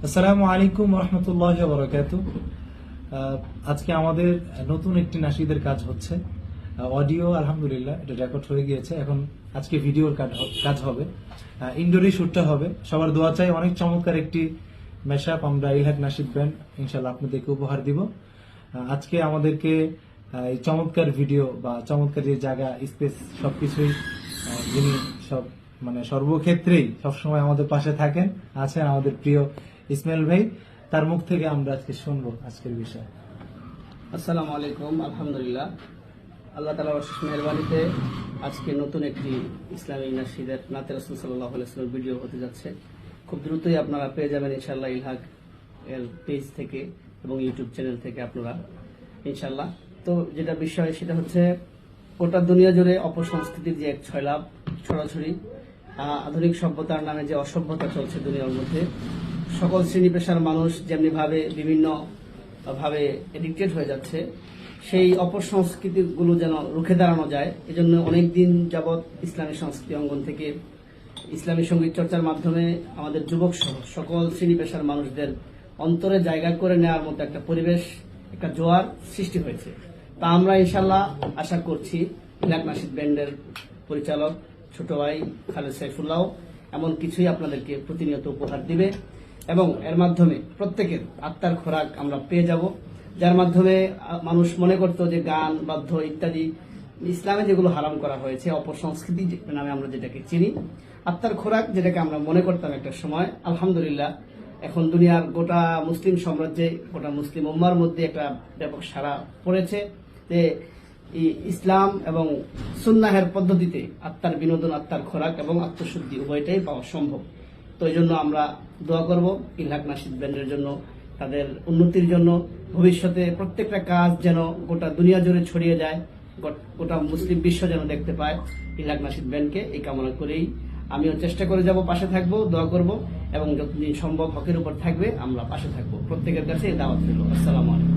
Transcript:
আসসালামু আলাইকুম রহমতুল্লাহ বরকাত। আজকে আমাদের নতুন একটি নাশিদের কাজ হচ্ছে। অডিও আলহামদুলিল্লাহ এটা রেকর্ড হয়ে গিয়েছে, এখন আজকে ভিডিওর কাজ হবে। ইনডোরই শুটটা হবে। সবার দোয়া চাই। অনেক চমৎকার একটি মেশআপ আমরা ইলহাক নাশিদ ব্যান্ড ইনশাল্লাহ আপনাদেরকে উপহার দিব। আজকে আমাদেরকে এই চমৎকার ভিডিও বা চমৎকার যে জায়গা স্পেস সবকিছুই যিনি সব মানে সর্বক্ষেত্রেই সবসময় আমাদের পাশে থাকেন আছেন আমাদের প্রিয় ইসমাইল ভাই। তার মুখ থেকে আমরা আজকে শুনবো আজকের বিষয়। আসসালামু আলাইকুম। আলহামদুলিল্লাহ, আল্লাহ তাআলার অশেষ মেহেরবানিতে আজকে নতুন একটি ইসলামী নাশিদের নাতে রাসূল সাল্লাল্লাহু আলাইহি ওয়াসাল্লাম ভিডিও হতে যাচ্ছে। খুব দ্রুতই আপনারা পেয়ে যাবেন ইনশাআল্লাহ ইলহাক এর পেজ থেকে এবং ইউটিউব চ্যানেল থেকে আপনারা ইনশাআল্লাহ। তো যেটা বিষয় সেটা হচ্ছে গোটা দুনিয়া জুড়ে অপসংস্কৃতির যে এক ছয়লাভ ছড়াছড়ি, আধুনিক সভ্যতার নামে যে অসভ্যতা চলছে দুনিয়ার মধ্যে, সকল শ্রেণী পেশার মানুষ যেমনি ভাবে বিভিন্ন ভাবে এডিক্টেড হয়ে যাচ্ছে, সেই অপসংস্কৃতিগুলো যেন রুখে দাঁড়ানো যায়। এজন্য অনেকদিন যাবৎ ইসলামী সংস্কৃতি অঙ্গন থেকে ইসলামী সঙ্গীত চর্চার মাধ্যমে আমাদের যুবক সহ সকল শ্রেণী পেশার মানুষদের অন্তরে জায়গা করে নেওয়ার মতো একটা পরিবেশ, একটা জোয়ার সৃষ্টি হয়েছে। তা আমরা ইনশাল্লাহ আশা করছি ইলহাক নাশিদ ব্যান্ডের পরিচালক ছোট ভাই খালেদ সাইফুল্লাহ এমন কিছুই আপনাদেরকে প্রতিনিয়ত উপহার দিবে এবং এর মাধ্যমে প্রত্যেকের আত্মার খোরাক আমরা পেয়ে যাব। যার মাধ্যমে মানুষ মনে করতো যে গান বাদ্য ইত্যাদি ইসলামে যেগুলো হারাম করা হয়েছে, অপসংস্কৃতি নামে আমরা যেটাকে চিনি, আত্মার খোরাক যেটাকে আমরা মনে করতাম একটা সময়, আলহামদুলিল্লাহ এখন দুনিয়ার গোটা মুসলিম সাম্রাজ্যে, গোটা মুসলিম উম্মার মধ্যে একটা ব্যাপক সাড়া পড়েছে যে ইসলাম এবং সুন্নাহের পদ্ধতিতে আত্মার বিনোদন, আত্মার খোরাক এবং আত্মশুদ্ধি উভয়টাই পাওয়া সম্ভব। তো এই জন্য আমরা দোয়া করব ইলহাক নাশিদ ব্যান্ডের জন্য, তাদের উন্নতির জন্য, ভবিষ্যতে প্রত্যেকটা কাজ যেন গোটা দুনিয়া জুড়ে ছড়িয়ে যায়, গোটা মুসলিম বিশ্ব যেন দেখতে পায় ইলহাক নাশিদ ব্যান্ডকে। এই কামনা করেই আমিও চেষ্টা করে যাব, পাশে থাকবো, দোয়া করব এবং যতদিন সম্ভব হকের উপর থাকবে আমরা পাশে থাকবো। প্রত্যেকের কাছে দাওয়াত রইল। আসসালামু আলাইকুম।